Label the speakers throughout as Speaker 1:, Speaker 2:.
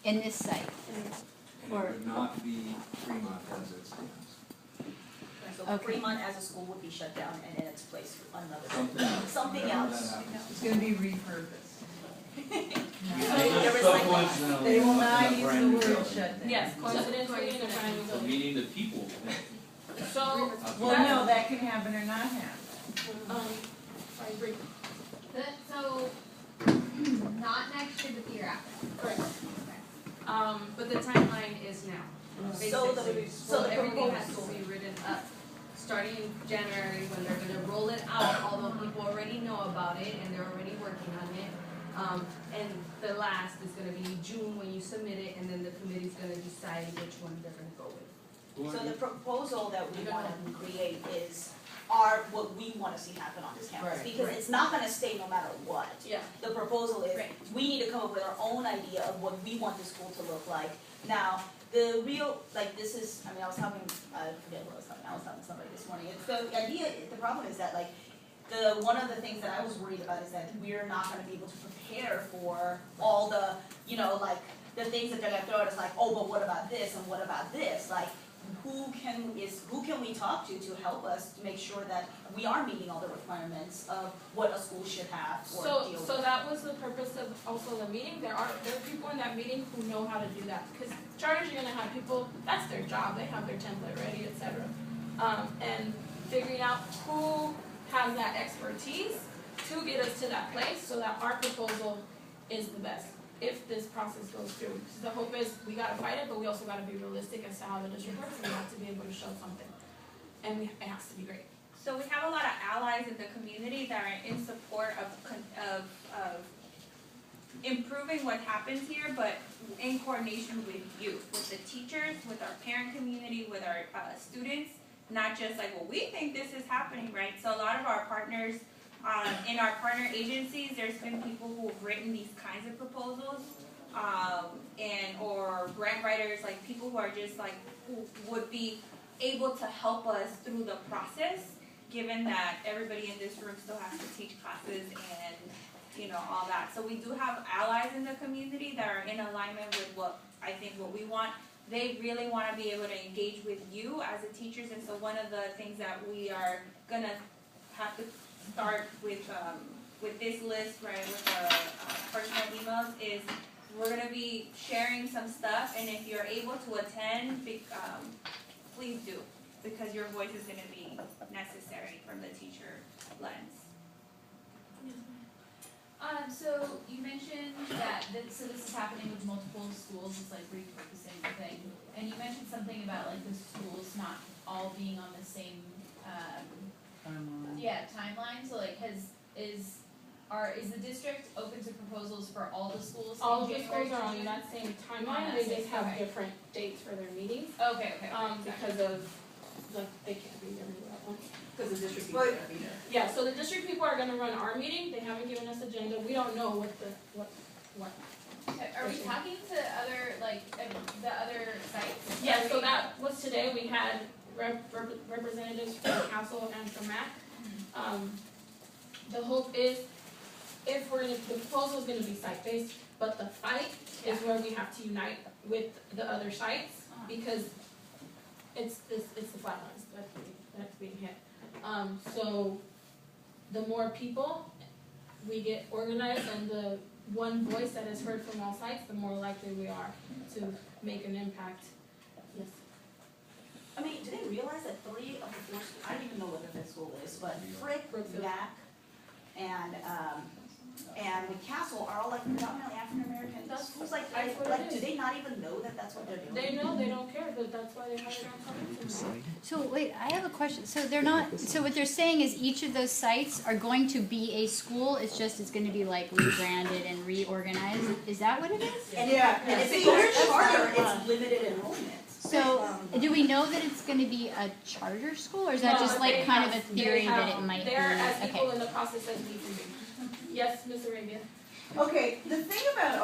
Speaker 1: in this site?
Speaker 2: And it would not be Fremont as it stands.
Speaker 3: So
Speaker 1: Okay.
Speaker 3: Fremont as a school would be shut down and in its place another, something
Speaker 2: Whenever
Speaker 3: else.
Speaker 2: that happens.
Speaker 4: It's gonna be repurposed.
Speaker 3: The recycling.
Speaker 4: They will not use the word shut down.
Speaker 5: Yes, coincidentally in a brand new building.
Speaker 6: Meaning the people.
Speaker 5: So,
Speaker 4: Well, no, that can happen or not happen.
Speaker 5: sorry, brief.
Speaker 7: So, not next year, but the year after.
Speaker 5: Correct.
Speaker 8: But the timeline is now,
Speaker 3: So
Speaker 8: basically.
Speaker 3: the,
Speaker 8: So
Speaker 3: the
Speaker 8: everything has
Speaker 3: proposal.
Speaker 8: to be written up, starting in January, when they're gonna roll it out, although people already know about it and they're already working on it. And the last is gonna be June when you submit it, and then the committee's gonna decide which one they're gonna go with.
Speaker 3: So the proposal that we
Speaker 8: You're
Speaker 3: wanna
Speaker 8: gonna-
Speaker 3: create is what we wanna see happen on this campus,
Speaker 4: Right,
Speaker 3: because
Speaker 8: right.
Speaker 3: it's not gonna stay no matter what.
Speaker 5: Yeah.
Speaker 3: The proposal is,
Speaker 5: Right.
Speaker 3: we need to come up with our own idea of what we want the school to look like. Now, the real, like, this is, I mean, I was talking to somebody this morning, it's the idea, the problem is that, like, one of the things that I was worried about is that we're not gonna be able to prepare for all the, like, the things that they're gonna throw at us, like, oh, but what about this and what about this, like, who can we talk to help us to make sure that we are meeting all the requirements of what a school should have or deal with?
Speaker 5: So that was the purpose of also the meeting. There are people in that meeting who know how to do that. Because charters, you're gonna have people, that's their job, they have their template ready, etc. And figuring out who has that expertise to get us to that place so that our proposal is the best if this process goes through. So the hope is we gotta fight it, but we also gotta be realistic as to how the district works, and we have to be able to show something. And it has to be great.
Speaker 9: So we have a lot of allies in the community that are in support of improving what happens here, but in coordination with you, with the teachers, with our parent community, with our students, not just like, well, we think this is happening, right? So a lot of our partners, in our partner agencies, there's been people who have written these kinds of proposals, or grant writers, like people who are just like, who would be able to help us through the process, given that everybody in this room still has to teach classes and, all that. So we do have allies in the community that are in alignment with what we want. They really want to be able to engage with you as the teachers, and so one of the things that we are gonna have to start with this list, right, with the personal emails, is we're gonna be sharing some stuff, and if you're able to attend, please do, because your voice is gonna be necessary from the teacher lens.
Speaker 7: So you mentioned that, so this is happening with multiple schools, it's like repurposing the thing. And you mentioned something about like the schools not all being on the same, timeline, so like is the district open to proposals for all the schools?
Speaker 5: All
Speaker 7: in
Speaker 5: of the
Speaker 7: January
Speaker 5: schools are
Speaker 7: to
Speaker 5: on
Speaker 7: June?
Speaker 5: that same
Speaker 7: On
Speaker 5: timeline,
Speaker 7: that
Speaker 5: they
Speaker 7: same-
Speaker 5: just have
Speaker 7: okay.
Speaker 5: different dates for their meetings.
Speaker 7: Okay,
Speaker 5: Because of, they can't be there at once.
Speaker 8: Because the district people are gonna be there.
Speaker 5: Yeah, so the district people are gonna run our meeting, they haven't given us agenda, we don't know what.
Speaker 7: Okay, are we talking to other, the other sites?
Speaker 5: Yeah, so that was today, we had representatives from council and from MAC. The hope is, the proposal's gonna be site-based, but the fight is where we have to unite with the other sites, because it's the flatlines that's being hit. So the more people we get organized and the one voice that is heard from all sides, the more likely we are to make an impact. Yes.
Speaker 3: I mean, do they realize that 3 of the 4 schools, I don't even know what the 5th school is, but Frick,
Speaker 5: Brookfield.
Speaker 3: Mac, and Castle are all like predominantly African American
Speaker 5: That's-
Speaker 3: schools, like,
Speaker 5: that's what it
Speaker 3: do
Speaker 5: is.
Speaker 3: they not even know that that's what they're doing?
Speaker 5: They know, they don't care, but that's why they hired our company.
Speaker 1: So wait, I have a question. So they're not, so what they're saying is each of those sites are going to be a school, it's gonna be like rebranded and reorganized? Is that what it is?
Speaker 3: And
Speaker 4: Yeah.
Speaker 3: if it goes charter, it's limited enrollment.
Speaker 1: So, do we know that it's gonna be a charter school, or is that
Speaker 5: No,
Speaker 1: just
Speaker 5: but
Speaker 1: like
Speaker 5: they
Speaker 1: kind of a
Speaker 5: have-
Speaker 1: theory that it might be?
Speaker 5: They're as equal
Speaker 1: Okay.
Speaker 5: in the process as we can be. Yes, Ms. Arabia?
Speaker 4: Okay, the thing about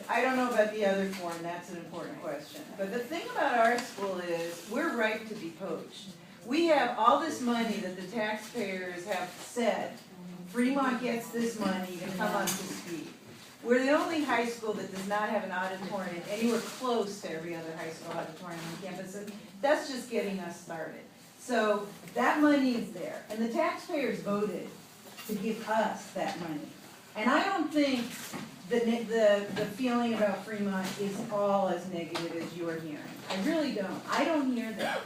Speaker 4: I don't know about the other four, and that's an important question. But the thing about our school is, we're ripe to be poached. We have all this money that the taxpayers have said, Fremont gets this money to come up to speed. We're the only high school that does not have an auditorium anywhere close to every other high school auditorium on campus, and that's just getting us started. So that money is there, and the taxpayers voted to give us that money. And I don't think the feeling about Fremont is all as negative as you are hearing. I really don't. I don't hear that.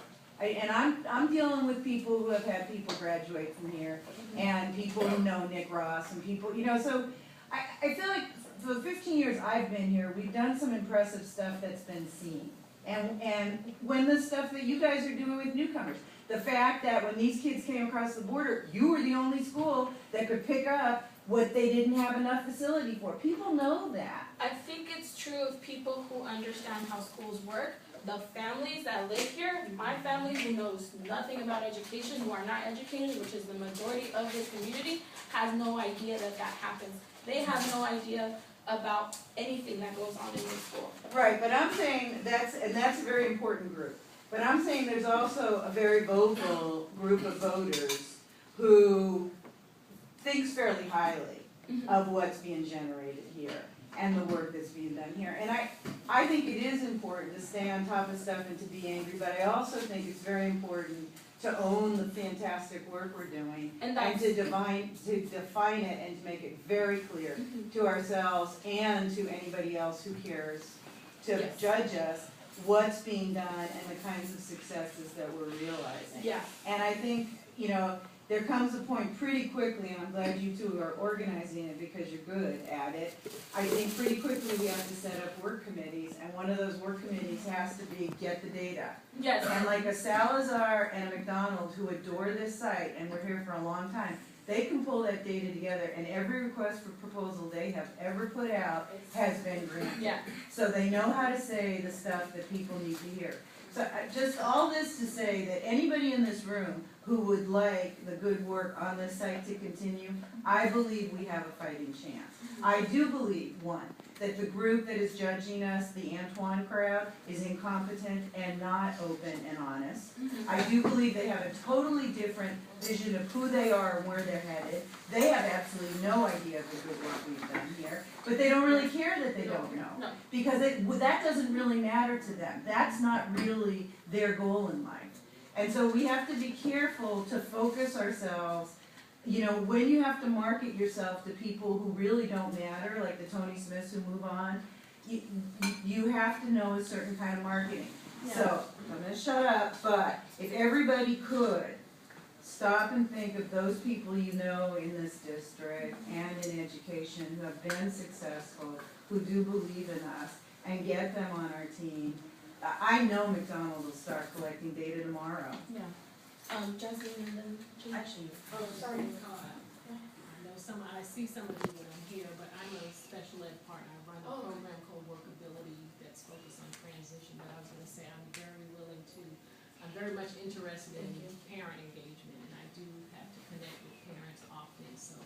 Speaker 4: I'm dealing with people who have had people graduate from here, and people who know Nick Ross, and people, you know, so I feel like for the 15 years I've been here, we've done some impressive stuff that's been seen. And when the stuff that you guys are doing with newcomers, the fact that when these kids came across the border, you were the only school that could pick up what they didn't have enough facility for. People know that.
Speaker 5: I think it's true of people who understand how schools work. The families that live here, my family who knows nothing about education, who are not educated, which is the majority of this community, has no idea that that happens. They have no idea about anything that goes on in this school.
Speaker 4: Right, but I'm saying that's a very important group. But I'm saying there's also a very vocal group of voters who thinks fairly highly of what's being generated here and the work that's being done here. And I think it is important to stay on top of stuff and to be angry, but I also think it's very important to own the fantastic work we're doing and to define it and to make it very clear to ourselves and to anybody else who cares to judge us what's being done and the kinds of successes that we're realizing.
Speaker 5: Yeah.
Speaker 4: And I think, you know, there comes a point pretty quickly, and I'm glad you two are organizing it because you're good at it. I think pretty quickly we have to set up work committees, and one of those work committees has to be get the data.
Speaker 5: Yes.
Speaker 4: And like a Salazar and a McDonald who adore this site, and we're here for a long time, they can pull that data together, and every request for proposal they have ever put out has been granted.
Speaker 5: Yeah.
Speaker 4: So they know how to say the stuff that people need to hear. So just all this to say that anybody in this room who would like the good work on this site to continue, I believe we have a fighting chance. I do believe, one, that the group that is judging us, the Antoine crowd, is incompetent and not open and honest. I do believe they have a totally different vision of who they are and where they're headed. They have absolutely no idea of the good work we've done here, but they don't really care that they don't know.
Speaker 5: No.
Speaker 4: Because that doesn't really matter to them. That's not really their goal in life. And so we have to be careful to focus ourselves, you know, when you have to market yourself to people who really don't matter, like the Tony Smiths who move on, you have to know a certain kind of marketing.
Speaker 5: Yeah.
Speaker 4: So, I'm gonna shut up, but if everybody could stop and think of those people you know in this district and in education who have been successful, who do believe in us, and get them on our team. I know McDonald will start collecting data tomorrow.
Speaker 5: Yeah. Jasmine and then
Speaker 3: Actually,
Speaker 5: sorry.
Speaker 6: I see some of you when I'm here, but I'm a special ed partner. I run a program called Workability that's focused on transition, but I was gonna say I'm very much interested in parent engagement, and I do have to connect with parents often, so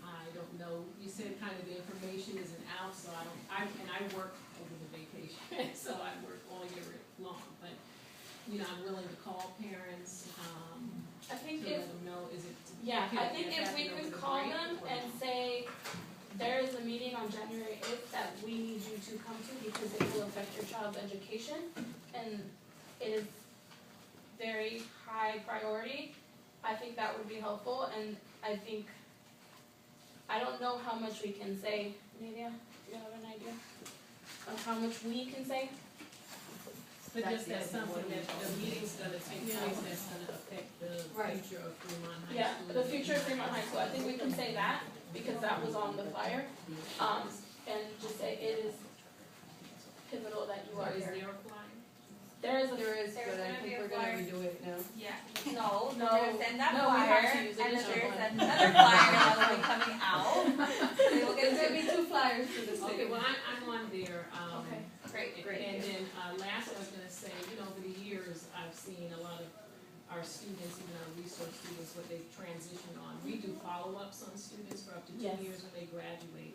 Speaker 6: I don't know, you said kind of the information isn't out, so I work over the vacation, so I work all year long, but, you know, I'm willing to call parents,
Speaker 5: I think
Speaker 6: to
Speaker 5: if,
Speaker 6: let them know, is it?
Speaker 5: yeah,
Speaker 6: okay
Speaker 5: I
Speaker 6: if
Speaker 5: think
Speaker 6: that's
Speaker 5: if we
Speaker 6: happening
Speaker 5: could
Speaker 6: over the
Speaker 5: call
Speaker 6: break,
Speaker 5: them
Speaker 6: or-
Speaker 5: and say, there is a meeting on January 8th that we need you to come to because it will affect your child's education, and it is very high priority, I think that would be helpful, and I think, I don't know how much we can say, Nadia, do you have an idea of how much we can say?
Speaker 6: But just that's something that the meeting's gonna take place, that's gonna affect the
Speaker 5: Right.
Speaker 6: future of Fremont High School.
Speaker 5: Yeah, the future of Fremont High School, I think we can say that, because that was on the flyer, and just say it is pivotal that you are
Speaker 6: Is
Speaker 5: here.
Speaker 6: there a flyer?
Speaker 5: There is,
Speaker 8: but I think we're gonna redo it now.
Speaker 9: Yeah, no,
Speaker 5: No.
Speaker 9: there's then that
Speaker 5: No, we have
Speaker 9: flyer,
Speaker 5: to
Speaker 9: and
Speaker 5: use
Speaker 9: then
Speaker 5: additional
Speaker 9: there's
Speaker 5: one.
Speaker 9: another flyer that will be coming out. We will
Speaker 8: There's
Speaker 9: get
Speaker 8: gonna be 2 flyers to this
Speaker 6: Okay,
Speaker 8: thing.
Speaker 6: well, I'm on there,
Speaker 5: Okay,
Speaker 9: great.
Speaker 6: And then, last I was gonna say, you know, over the years, I've seen a lot of our students, even our resource students, what they've transitioned on. We do follow-ups on students for up to 2
Speaker 5: Yes.
Speaker 6: years when they graduate.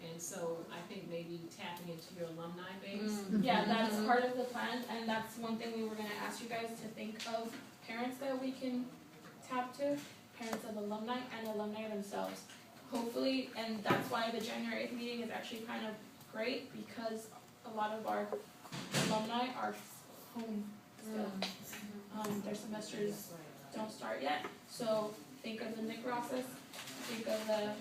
Speaker 6: And so I think maybe tapping into your alumni base.
Speaker 5: yeah, that's part of the plan, and that's one thing we were gonna ask you guys to think of, parents that we can tap to, parents of alumni and alumni themselves. hopefully, and that's why the January 8th meeting is actually kind of great, because a lot of our alumni are home still. Their semesters don't start yet, so think of the Nick Rosses, think of the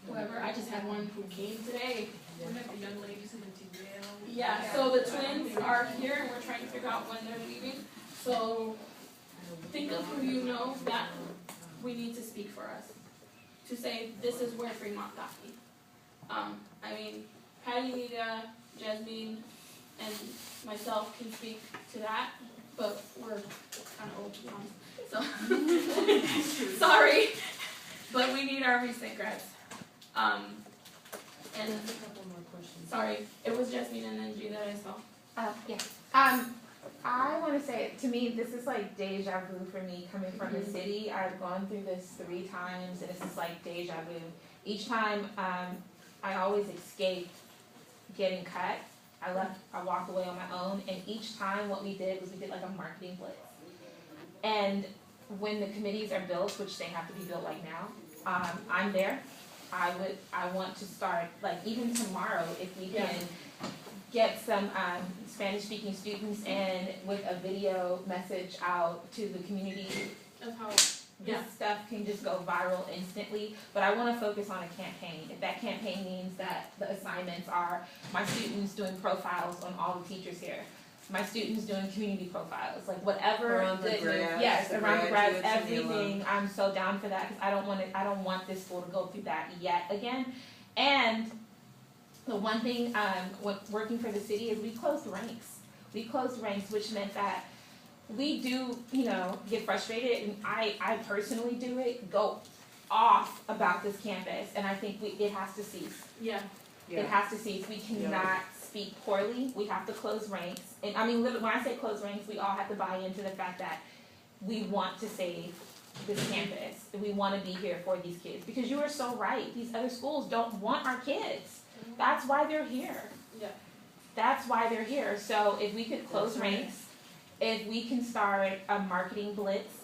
Speaker 5: whoever. I just had one who came today.
Speaker 6: One of the young ladies who went to Yale.
Speaker 5: Yeah, so the twins are here and we're trying to figure out when they're leaving. So think of who you know that we need to speak for us. To say this is where Fremont got me. I mean, Patty, Nita, Jasmine, and myself can speak to that, but we're kind of old to be honest. So sorry, but we need our recent grads. And
Speaker 6: A couple more questions.
Speaker 5: sorry, it was Jasmine and then G that I saw.
Speaker 10: Yeah. I want to say, to me, this is like deja vu for me coming from the city. I've gone through this 3 times, and this is like deja vu. Each time, I always escape getting cut. I walked away on my own, and each time what we did was we did like a marketing blitz. And when the committees are built, which they have to be built like now, I'm there. I want to start, like even tomorrow, if we can get some Spanish-speaking students and with a video message out to the community
Speaker 5: Of how
Speaker 10: this stuff can just go viral instantly, but I want to focus on a campaign. If that campaign means that the assignments are my students doing profiles on all the teachers here, my students doing community profiles, like whatever.
Speaker 4: Around the grads,
Speaker 10: yes,
Speaker 4: the
Speaker 10: around the grads,
Speaker 4: graduates and the
Speaker 10: everything. I'm so down for that because I don't want this school to go through that yet again. And the one thing working for the city is we closed ranks. We closed ranks, which meant that we do, get frustrated, and I personally do it, go off about this campus, and I think it has to cease.
Speaker 5: yeah.
Speaker 10: It has to cease. We cannot speak poorly. We have to close ranks. And I mean, literally, when I say close ranks, we all have to buy into the fact that we want to save this campus. We want to be here for these kids. Because you are so right. These other schools don't want our kids. That's why they're here.
Speaker 5: Yeah.
Speaker 10: That's why they're here. So if we could close ranks, if we can start a marketing blitz